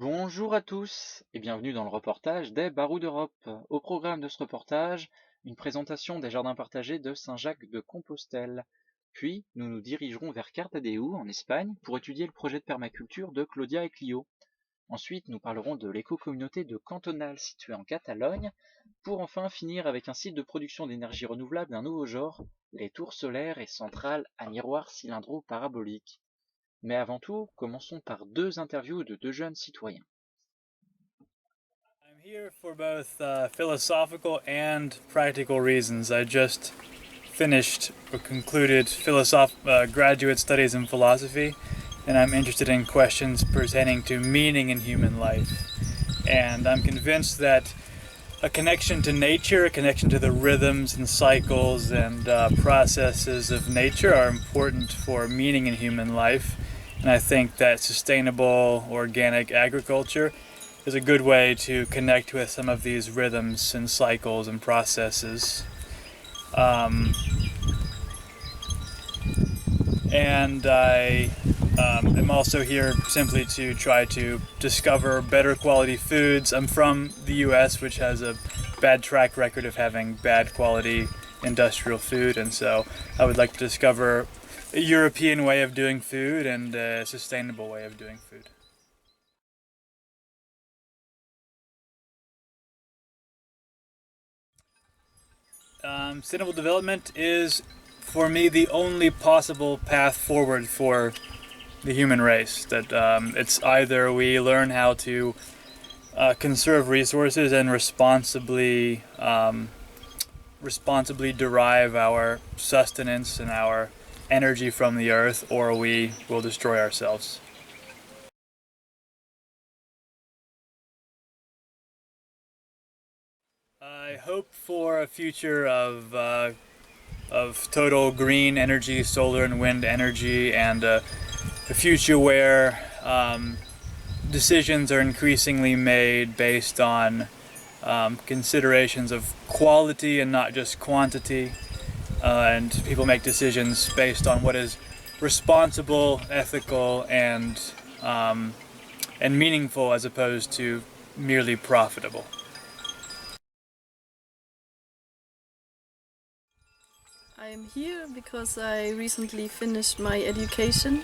Bonjour à tous et bienvenue dans le reportage des Barreaux d'Europe. Au programme de ce reportage, une présentation des jardins partagés de Saint-Jacques-de-Compostelle. Puis, nous nous dirigerons vers Cardedeu, en Espagne, pour étudier le projet de permaculture de Claudia et Clio. Ensuite, nous parlerons de l'éco-communauté de Cantonal située en Catalogne, pour enfin finir avec un site de production d'énergie renouvelable d'un nouveau genre, les tours solaires et centrales à miroirs cylindro-paraboliques. Mais avant tout, commençons par deux interviews de deux jeunes citoyens. I'm here for both philosophical and practical reasons. I just finished or concluded graduate studies in philosophy, and I'm interested in questions pertaining to meaning in human life. And I'm convinced that a connection to nature, a connection to the rhythms and cycles and processes of nature are important for meaning in human life. And I think that sustainable organic agriculture is a good way to connect with some of these rhythms and cycles and processes. And I am also here simply to try to discover better quality foods. I'm from the US, which has a bad track record of having bad quality industrial food, and so I would like to discover a European way of doing food and a sustainable way of doing food. Sustainable development is, for me, the only possible path forward for the human race. That it's either we learn how to conserve resources and responsibly derive our sustenance and our energy from the earth, or we will destroy ourselves. I hope for a future of total green energy, solar and wind energy, and a future where decisions are increasingly made based on considerations of quality and not just quantity, and people make decisions based on what is responsible, ethical, and meaningful, as opposed to merely profitable. I'm here because I recently finished my education,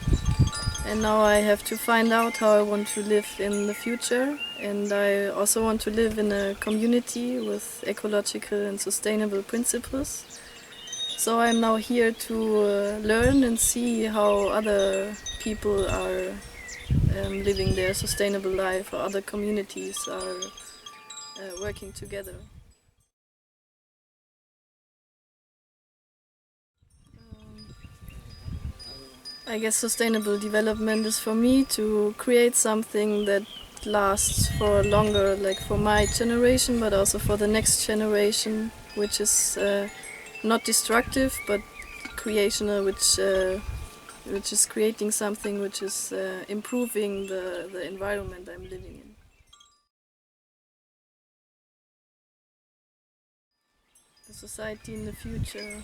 and now I have to find out how I want to live in the future, and I also want to live in a community with ecological and sustainable principles. So I'm now here to learn and see how other people are living their sustainable life, or other communities are working together. I guess sustainable development is for me to create something that lasts for longer, like for my generation, but also for the next generation, which is not destructive, but creational, which is creating something which is improving the environment I'm living in. The society in the future.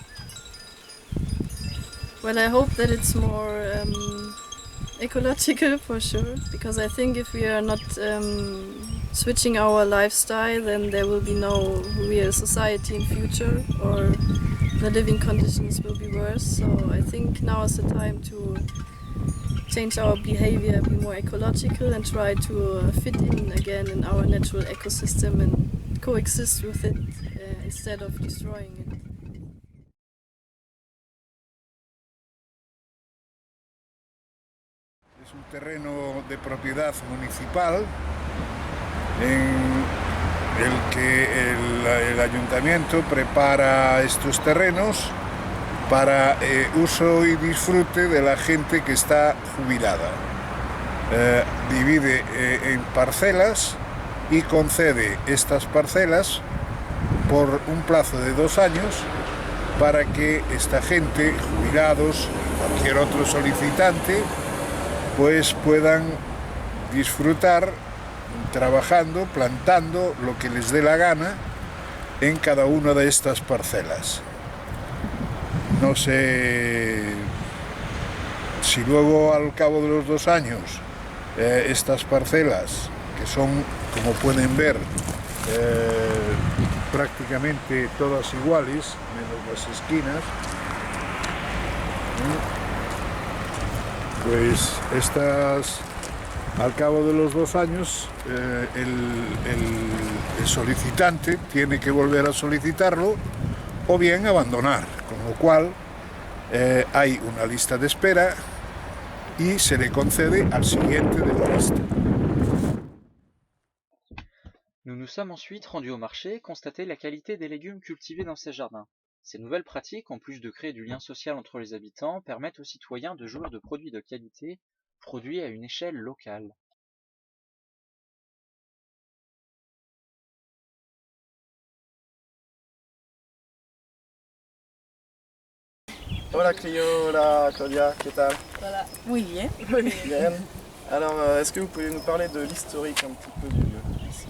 Well, I hope that it's more ecological, for sure, because I think if we are not switching our lifestyle, then there will be no real society in future, or the living conditions will be worse. So I think now is the time to change our behavior, be more ecological, and try to fit in again in our natural ecosystem and coexist with it instead of destroying it. Es un terreno de propiedad municipal en el que el ayuntamiento prepara estos terrenos para uso y disfrute de la gente que está jubilada. Divide en parcelas y concede estas parcelas por un plazo de 2 años para que esta gente, jubilados, cualquier otro solicitante, pues puedan disfrutar trabajando, plantando lo que les dé la gana en cada una de estas parcelas. No sé si luego al cabo de los 2 años estas parcelas que son, como pueden ver, prácticamente todas iguales, menos las esquinas. Pues estas, al cabo de los 2 años, el solicitante tiene que volver a solicitarlo o bien abandonar, con lo cual hay una lista de espera y se le concede al siguiente de la lista. Nous nous sommes ensuite rendus au marché constater la qualité des légumes cultivés dans ces jardins. Ces nouvelles pratiques, en plus de créer du lien social entre les habitants, permettent aux citoyens de jouir de produits de qualité, produits à une échelle locale. Hola Clio, hola Claudia, ¿qué tal? Voilà. Muy bien. Bien. Alors, est-ce que vous pouvez nous parler de l'historique un petit peu du lieu ici?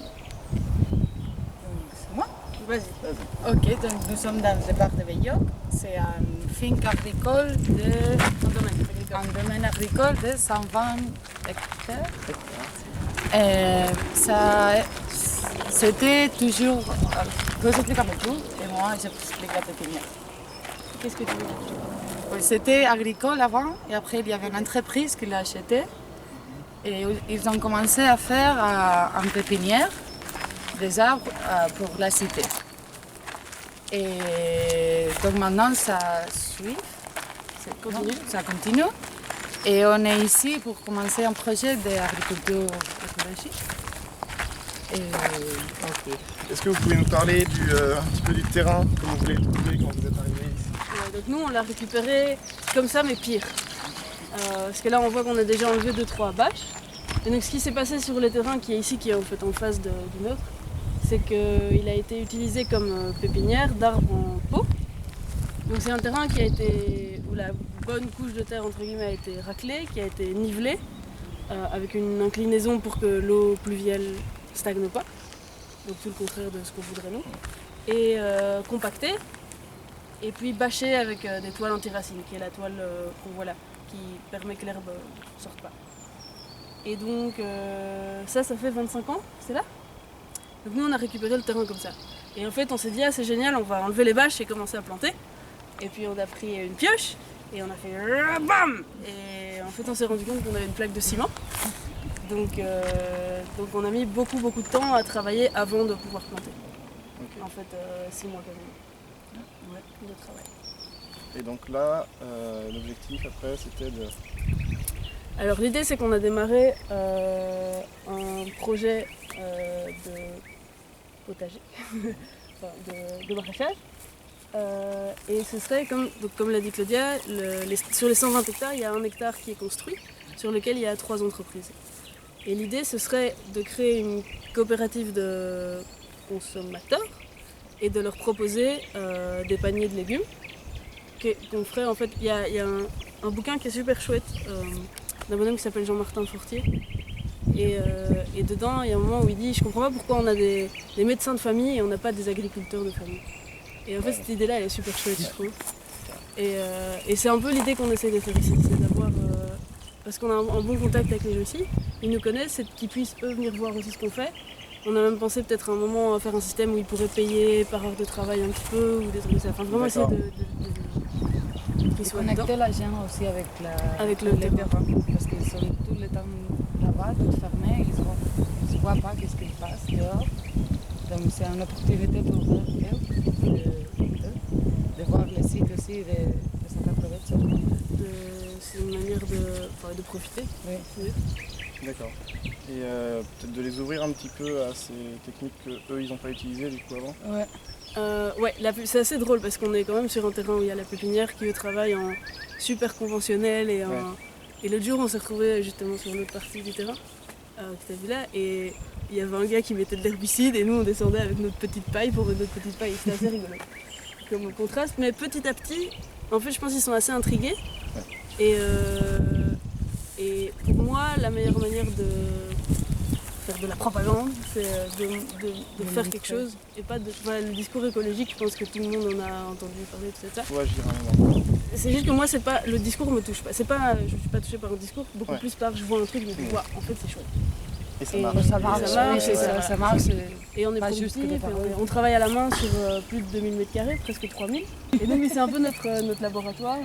C'est moi? Vas-y. Vas-y. Ok, donc nous sommes dans le parc de Belloc. C'est un finque agricole un domaine agricole de 120 hectares. C'était toujours. Je vous explique un peu tout et moi je vous explique la pépinière. Qu'est-ce que tu veux dire? Oui, c'était agricole avant et après il y avait une entreprise qui l'a acheté et ils ont commencé à faire en pépinière des arbres pour la cité. Et donc maintenant ça suit, ça continue. Et on est ici pour commencer un projet d'agriculture écologique. Ok. Est-ce que vous pouvez nous parler un petit peu du terrain, comment vous l'avez trouvé quand vous êtes arrivé ici? Donc nous on l'a récupéré comme ça mais pire. Parce que là on voit qu'on a déjà enlevé 2-3 bâches. Et donc ce qui s'est passé sur le terrain qui est ici, qui est en fait en face du nôtre, c'est qu'il a été utilisé comme pépinière d'arbres en pot. Donc c'est un terrain qui a été, où la bonne couche de terre entre guillemets a été raclée, qui a été nivelée, avec une inclinaison pour que l'eau pluviale stagne pas. Donc tout le contraire de ce qu'on voudrait nous. Et compacté. Et puis bâché avec des toiles anti-racines, qui est la toile qu'on voit là, qui permet que l'herbe ne sorte pas. Et donc ça fait 25 ans, c'est là. Donc nous on a récupéré le terrain comme ça. Et en fait on s'est dit ah c'est génial, on va enlever les bâches et commencer à planter. Et puis on a pris une pioche et on a fait BAM! Et en fait on s'est rendu compte qu'on avait une plaque de ciment. Donc on a mis beaucoup de temps à travailler avant de pouvoir planter. Okay. En fait 6 mois quand même. Ouais, de travail. Et donc là, l'objectif après c'était de... Alors l'idée c'est qu'on a démarré un projet de potager, enfin, de maraîchage. Et ce serait, comme l'a dit Claudia, sur les 120 hectares, il y a 1 hectare qui est construit, sur lequel il y a 3 entreprises. Et l'idée ce serait de créer une coopérative de consommateurs et de leur proposer des paniers de légumes qu'on ferait en fait. Il y a un bouquin qui est super chouette d'un bonhomme qui s'appelle Jean-Martin Fortier et dedans il y a un moment où il dit je comprends pas pourquoi on a des médecins de famille et on n'a pas des agriculteurs de famille. Et en fait cette idée là elle est super chouette je trouve. Et c'est un peu l'idée qu'on essaie de faire ici, c'est d'avoir parce qu'on a un bon contact avec les gens ici, ils nous connaissent, c'est qu'ils puissent eux venir voir aussi ce qu'on fait. On a même pensé peut-être à un moment à faire un système où ils pourraient payer par heure de travail un petit peu ou des trucs comme ça. Enfin vraiment essayer qu'ils soient connecter la gens aussi avec le terrain. Parce qu'ils sont tout le temps là-bas, tout fermé, ils ne voient pas ce qui se passe dehors. Donc c'est une opportunité pour eux de voir le site aussi et de s'en approcher. C'est une manière de profiter. Oui. D'accord. Et peut-être de les ouvrir un petit peu à ces techniques qu'eux ils n'ont pas utilisées du coup avant. Ouais, c'est assez drôle parce qu'on est quand même sur un terrain où il y a la pépinière qui travaille en super conventionnel et l'autre jour on s'est retrouvé justement sur l'autre partie du terrain que tu as vu là et il y avait un gars qui mettait de l'herbicide et nous on descendait avec notre petite paille pour notre petite paille. C'était assez rigolo comme contraste, mais petit à petit en fait je pense qu'ils sont assez intrigués et pour moi la meilleure manière de faire de la propagande, c'est de faire quelque chose et pas de... Voilà, le discours écologique, je pense que tout le monde en a entendu parler de ça. Ouais, je dirais un moment. C'est juste que moi, c'est pas, le discours me touche pas. C'est pas, je suis pas touchée par un discours, beaucoup plus par je vois un truc, je me dis, en fait c'est chouette. Et ça Et marche. Ça marche, ça marche, oui, c'est ça, ça marche. Et on est Pas productif, juste que des et paroles. on travaille à la main sur plus de 2000 m², presque 3000. Et donc c'est un peu notre laboratoire.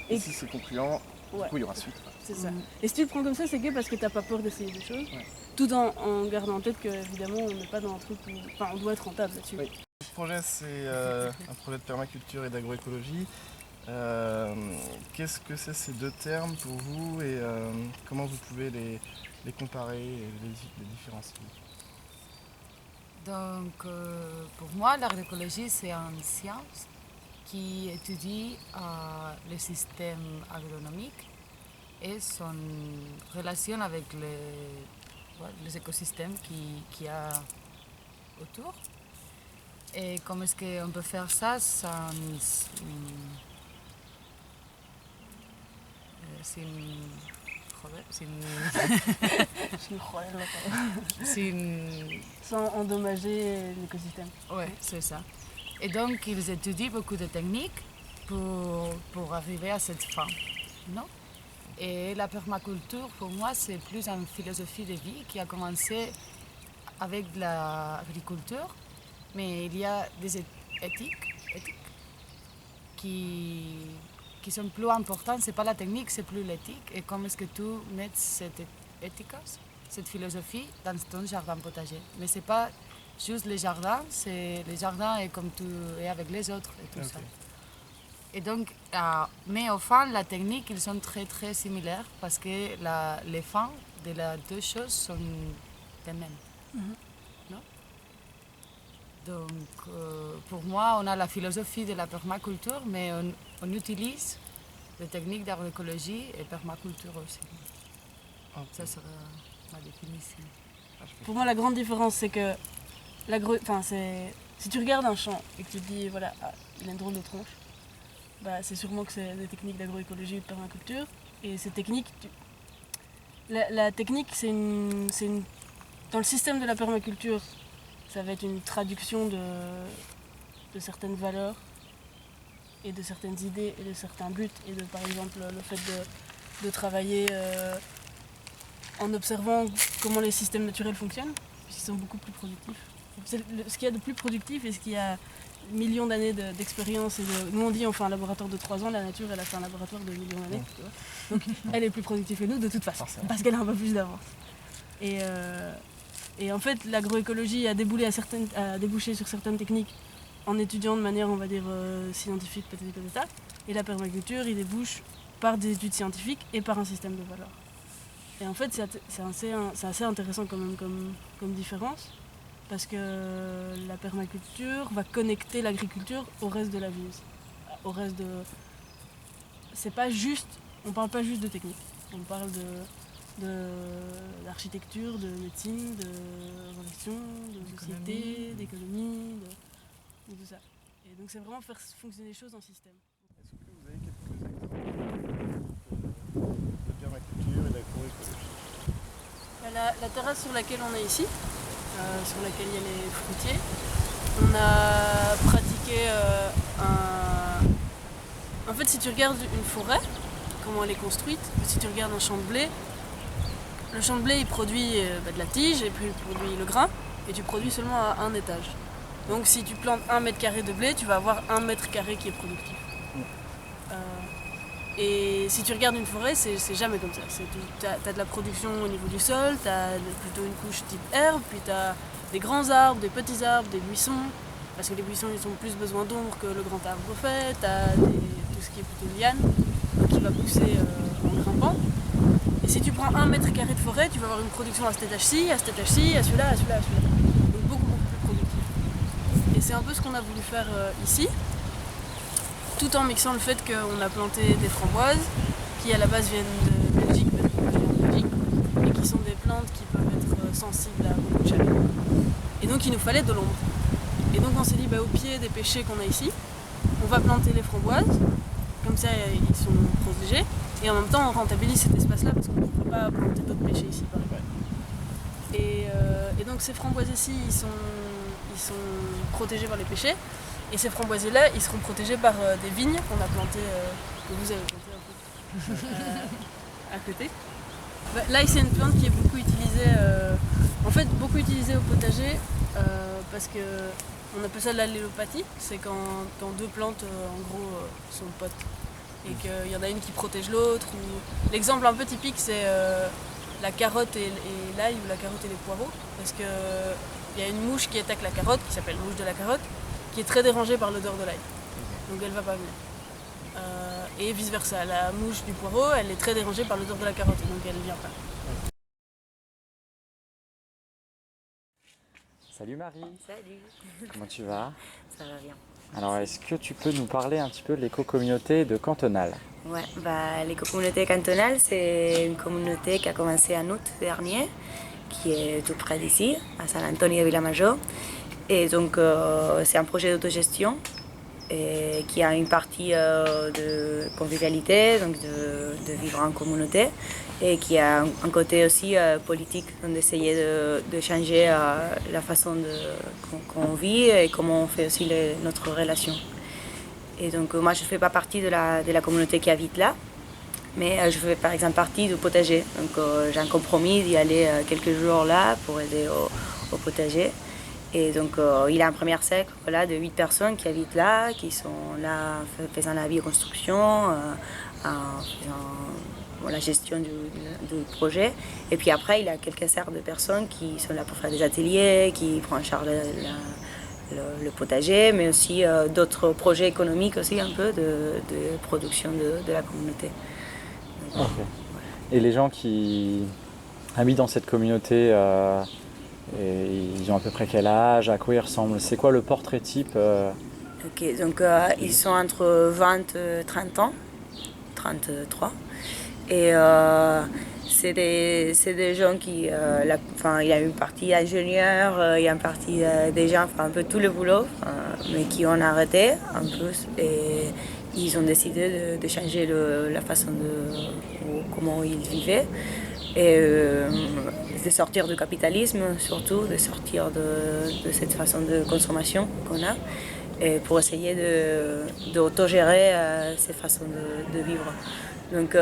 Et si c'est concluant, Ouais. du coup il y aura suite. C'est ça. Et si tu le prends comme ça, c'est que parce que t'as pas peur d'essayer des choses, tout en gardant en tête que évidemment on n'est pas dans un truc où on doit être rentable là-dessus. Oui. Le projet c'est un projet de permaculture et d'agroécologie. Qu'est-ce que c'est ces deux termes pour vous et comment vous pouvez les comparer et les différencier? Donc, pour moi, l'agroécologie, c'est une science qui étudie le système agronomique et son relation avec les écosystèmes qu'il y a autour. Et comment est-ce qu'on peut faire ça sans... Sans endommager l'écosystème. Oui, c'est ça. Et donc, ils étudient beaucoup de techniques pour arriver à cette fin. Non? Et la permaculture, pour moi, c'est plus une philosophie de vie qui a commencé avec l'agriculture, mais il y a des éthiques qui sont plus importantes. Ce n'est pas la technique, c'est plus l'éthique. Et comment est-ce que tu mets cette éthique, cette philosophie dans ton jardin potager? Mais ce n'est pas juste les jardins, c'est les jardins et comme tu es avec les autres et tout ça. Et donc, mais au fond, la technique, ils sont très très similaires parce que les fins de les deux choses sont les mêmes. Non? Donc, pour moi, on a la philosophie de la permaculture, mais on utilise les techniques d'agroécologie et permaculture aussi. Ça sera ma définition. Pour moi, la grande différence, c'est que si tu regardes un champ et que tu te dis, voilà, il a une drôle de tronche, bah, c'est sûrement que c'est des techniques d'agroécologie ou de permaculture. Et ces techniques, la technique, dans le système de la permaculture, ça va être une traduction de certaines valeurs et de certaines idées et de certains buts. Et par exemple, le fait de travailler en observant comment les systèmes naturels fonctionnent, puisqu'ils sont beaucoup plus productifs. C'est ce qu'il y a de plus productif et ce qu'il y a millions d'années d'expérience. Nous on dit on fait un laboratoire de 3 ans, la nature elle a fait un laboratoire de millions d'années. Tu vois. Donc elle est plus productive que nous de toute façon, parce qu'elle a un peu plus d'avance. Et en fait l'agroécologie a débouché sur certaines techniques en étudiant de manière on va dire scientifique peut-être. Et la permaculture il débouche par des études scientifiques et par un système de valeurs. Et en fait c'est assez intéressant quand même comme différence. Parce que la permaculture va connecter l'agriculture au reste de la vie aussi. Au reste de... C'est pas juste... On parle pas juste de technique. On parle d'architecture, de médecine, de relation, de société, d'économie, de tout ça. Et donc c'est vraiment faire fonctionner les choses en système. Est-ce que vous avez quelques exemples de permaculture et d'agroécologie? La terrasse sur laquelle on est ici, sur laquelle il y a les fruitiers, on a pratiqué En fait, si tu regardes une forêt, comment elle est construite, si tu regardes un champ de blé, le champ de blé il produit de la tige et puis il produit le grain et tu produis seulement à un étage. Donc si tu plantes 1 mètre carré de blé, tu vas avoir 1 mètre carré qui est productif. Et si tu regardes une forêt, c'est jamais comme ça. Tu as de la production au niveau du sol, tu as plutôt une couche type herbe, puis tu as des grands arbres, des petits arbres, des buissons, parce que les buissons ils ont plus besoin d'ombre que le grand arbre fait, tu as tout ce qui est plutôt liane, qui va pousser en grimpant. Et si tu prends 1 mètre carré de forêt, tu vas avoir une production à cet étage-ci, à cet étage-ci, à celui-là, à celui-là, à celui-là. Donc beaucoup plus productif. Et c'est un peu ce qu'on a voulu faire ici, tout en mixant le fait qu'on a planté des framboises qui à la base viennent de Belgique, parce que moi je viens de Belgique, et qui sont des plantes qui peuvent être sensibles à beaucoup de chaleur. Et donc il nous fallait de l'ombre. Et donc on s'est dit au pied des pêchers qu'on a ici, on va planter les framboises, comme ça ils sont protégés, et en même temps on rentabilise cet espace-là parce qu'on ne peut pas planter d'autres pêchers ici par exemple. Et donc ces framboises-ci, ils sont protégés par les pêchers. Et ces framboisiers-là, ils seront protégés par des vignes qu'on a plantées, que vous avez plantées un peu à côté. Là, c'est une plante qui est beaucoup utilisée, beaucoup utilisée au potager parce que on appelle ça de l'allélopathie. C'est quand deux plantes, en gros, sont potes et qu'il y en a une qui protège l'autre. Ou... L'exemple un peu typique, c'est la carotte et l'ail ou la carotte et les poireaux, parce que il y a une mouche qui attaque la carotte, qui s'appelle mouche de la carotte, qui est très dérangée par l'odeur de l'ail. Donc elle va pas venir. Et vice versa, la mouche du poireau, elle est très dérangée par l'odeur de la carotte, donc elle vient pas. Salut Marie, Salut, comment tu vas? ça va bien. Alors est-ce que tu peux nous parler un petit peu de l'éco-communauté de Cantonal? Ouais, l'éco-communauté cantonale, c'est une communauté qui a commencé en août dernier, qui est tout près d'ici, à San Antonio de Vilamajor. Et donc c'est un projet d'autogestion et qui a une partie de convivialité, donc de vivre en communauté, et qui a un côté aussi politique, donc d'essayer de changer la façon qu'on vit et comment on fait aussi notre relation. Et donc moi je ne fais pas partie de la communauté qui habite là, mais je fais par exemple partie du potager. Donc j'ai un compromis d'y aller quelques jours là pour aider au potager. Et donc il a un premier cercle de 8 personnes qui habitent là, qui sont là faisant la bioconstruction, en faisant la gestion du projet. Et puis après il a quelques cercles de personnes qui sont là pour faire des ateliers, qui prennent en charge le potager, mais aussi d'autres projets économiques aussi un peu de production de la communauté. Donc, Ok. Et les gens qui habitent dans cette communauté, ils ont à peu près quel âge? À quoi ils ressemblent? C'est quoi le portrait type? Ok, donc ils sont entre 20 et 30 ans, 33. Et c'est des gens qui, il y a une partie ingénieurs, il y a une partie des gens, un peu tout le boulot, mais qui ont arrêté un peu et ils ont décidé de changer la façon comment ils vivaient et de sortir du capitalisme surtout, de sortir de cette façon de consommation qu'on a et pour essayer d'autogérer ces façons de vivre. Donc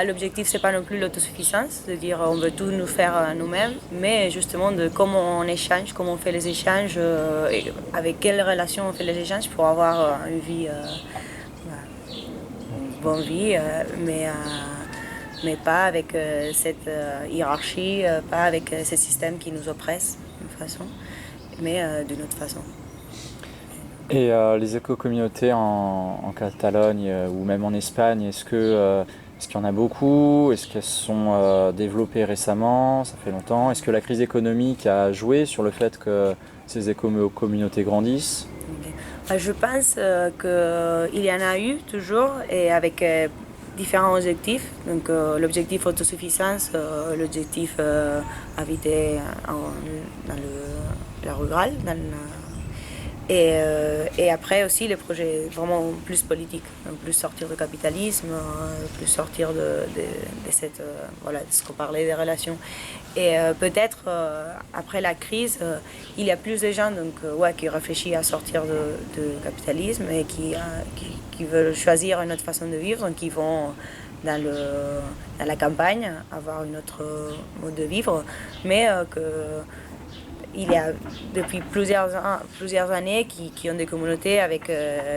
l'objectif, c'est pas non plus l'autosuffisance, de dire on veut tout nous faire nous-mêmes, mais justement de comment on échange, comment on fait les échanges, et avec quelles relations on fait les échanges pour avoir une vie, une bonne vie, mais pas avec cette hiérarchie, pas avec ce système qui nous oppresse d'une façon, mais d'une autre façon. Et les éco-communautés en Catalogne ou même en Espagne, est-ce qu'il y en a beaucoup? Est-ce qu'elles sont développées récemment? Ça fait longtemps. Est-ce que la crise économique a joué sur le fait que ces éco-communautés grandissent? Je pense qu'il y en a eu toujours et avec différents objectifs. Donc l'objectif autosuffisance, l'objectif habiter dans la rurale, et après aussi les projets vraiment plus politiques, plus sortir du capitalisme, plus sortir de cette, de ce qu'on parlait des relations. Et peut-être après la crise, il y a plus de gens qui réfléchissent à sortir du capitalisme et qui veulent choisir une autre façon de vivre, donc qui vont dans la campagne avoir une autre mode de vivre, mais il y a depuis plusieurs années qui ont des communautés avec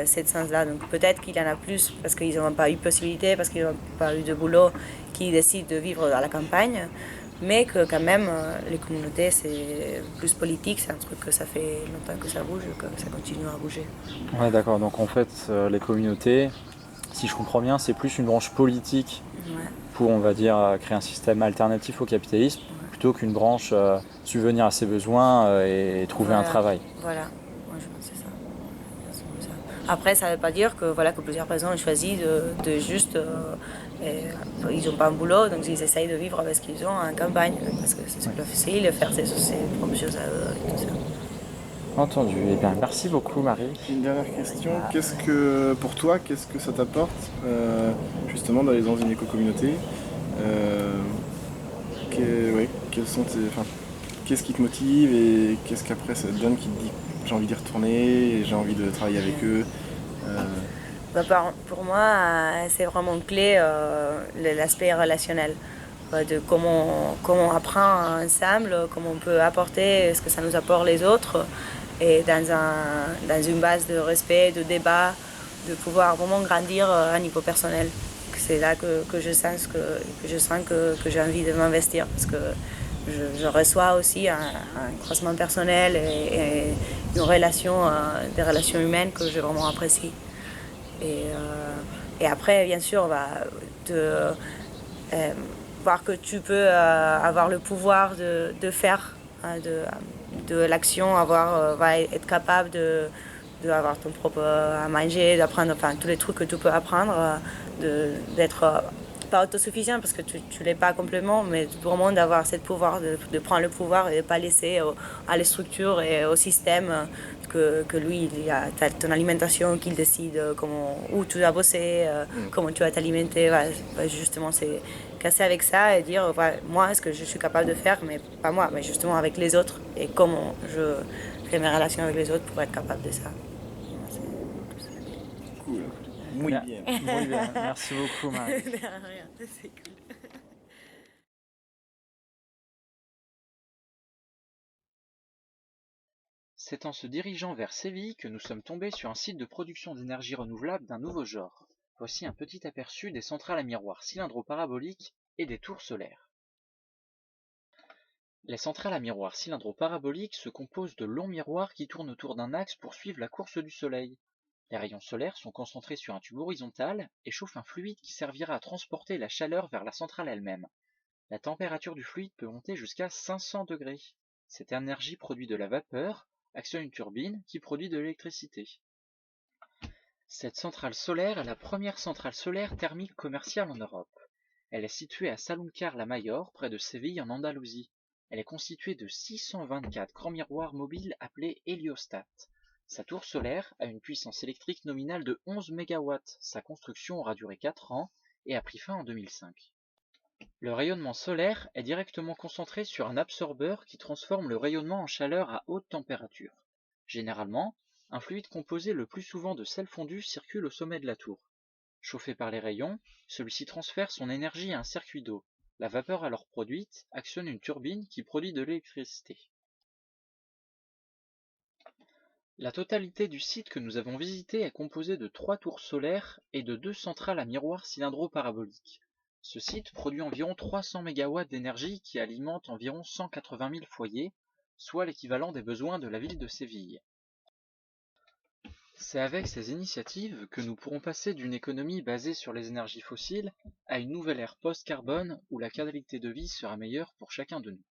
cette sens-là. Donc peut-être qu'il y en a plus parce qu'ils n'ont pas eu possibilité, parce qu'ils n'ont pas eu de boulot, qui décident de vivre dans la campagne. Mais que quand même, les communautés, c'est plus politique, c'est un truc que ça fait longtemps que ça bouge, que ça continue à bouger. Ouais, d'accord. Donc en fait, les communautés, si je comprends bien, c'est plus une branche politique pour, on va dire, créer un système alternatif au capitalisme, plutôt qu'une branche subvenir à ses besoins et trouver un travail. Voilà, moi je pense que c'est ça. Après, ça ne veut pas dire que plusieurs personnes ont choisi de juste... ils n'ont pas un boulot, donc ils essayent de vivre avec ce qu'ils ont en campagne, parce que c'est plus facile de faire ses propres choses à eux et tout ça. Entendu. Eh bien, merci beaucoup, Marie. Une dernière question. Pour toi, qu'est-ce que ça t'apporte justement d'aller dans une éco-communauté qu'est-ce qui te motive et qu'est-ce qu'après ça te donne qui te dit j'ai envie d'y retourner et j'ai envie de travailler avec eux Pour moi, c'est vraiment clé l'aspect relationnel. de comment on apprend ensemble, comment on peut apporter ce que ça nous apporte les autres, et dans une base de respect, de débat, de pouvoir vraiment grandir à niveau personnel. C'est là que je sens que j'ai envie de m'investir, parce que je reçois aussi un croissant personnel et une relation, des relations humaines que je vraiment apprécie. Et après, bien sûr, voir que tu peux avoir le pouvoir de faire de l'action, être capable d'avoir ton propre à manger, d'apprendre, enfin tous les trucs que tu peux apprendre, d'être pas autosuffisant parce que tu l'es pas complètement, mais vraiment d'avoir ce pouvoir, de prendre le pouvoir et de pas laisser à les structures et au système que lui, il a ton alimentation, qu'il décide où tu dois bosser, comment tu vas t'alimenter. Justement, c'est casser avec ça et dire moi, ce que je suis capable de faire, mais pas moi, mais justement avec les autres, et comment je fais mes relations avec les autres pour être capable de ça. Cool. Muy bien. Muy bien. Merci beaucoup, Marie. Rien, c'est cool. C'est en se dirigeant vers Séville que nous sommes tombés sur un site de production d'énergie renouvelable d'un nouveau genre. Voici un petit aperçu des centrales à miroirs cylindro-paraboliques et des tours solaires. Les centrales à miroirs cylindro-paraboliques se composent de longs miroirs qui tournent autour d'un axe pour suivre la course du Soleil. Les rayons solaires sont concentrés sur un tube horizontal et chauffent un fluide qui servira à transporter la chaleur vers la centrale elle-même. La température du fluide peut monter jusqu'à 500 degrés. Cette énergie produit de la vapeur, actionne une turbine qui produit de l'électricité. Cette centrale solaire est la première centrale solaire thermique commerciale en Europe. Elle est située à Sanlúcar-la Mayor, près de Séville en Andalousie. Elle est constituée de 624 grands miroirs mobiles appelés héliostats. Sa tour solaire a une puissance électrique nominale de 11 MW. Sa construction aura duré 4 ans et a pris fin en 2005. Le rayonnement solaire est directement concentré sur un absorbeur qui transforme le rayonnement en chaleur à haute température. Généralement, un fluide composé le plus souvent de sel fondu circule au sommet de la tour. Chauffé par les rayons, celui-ci transfère son énergie à un circuit d'eau. La vapeur alors produite actionne une turbine qui produit de l'électricité. La totalité du site que nous avons visité est composée de 3 tours solaires et de 2 centrales à miroirs cylindro-paraboliques. Ce site produit environ 300 MW d'énergie qui alimente environ 180 000 foyers, soit l'équivalent des besoins de la ville de Séville. C'est avec ces initiatives que nous pourrons passer d'une économie basée sur les énergies fossiles à une nouvelle ère post-carbone où la qualité de vie sera meilleure pour chacun de nous.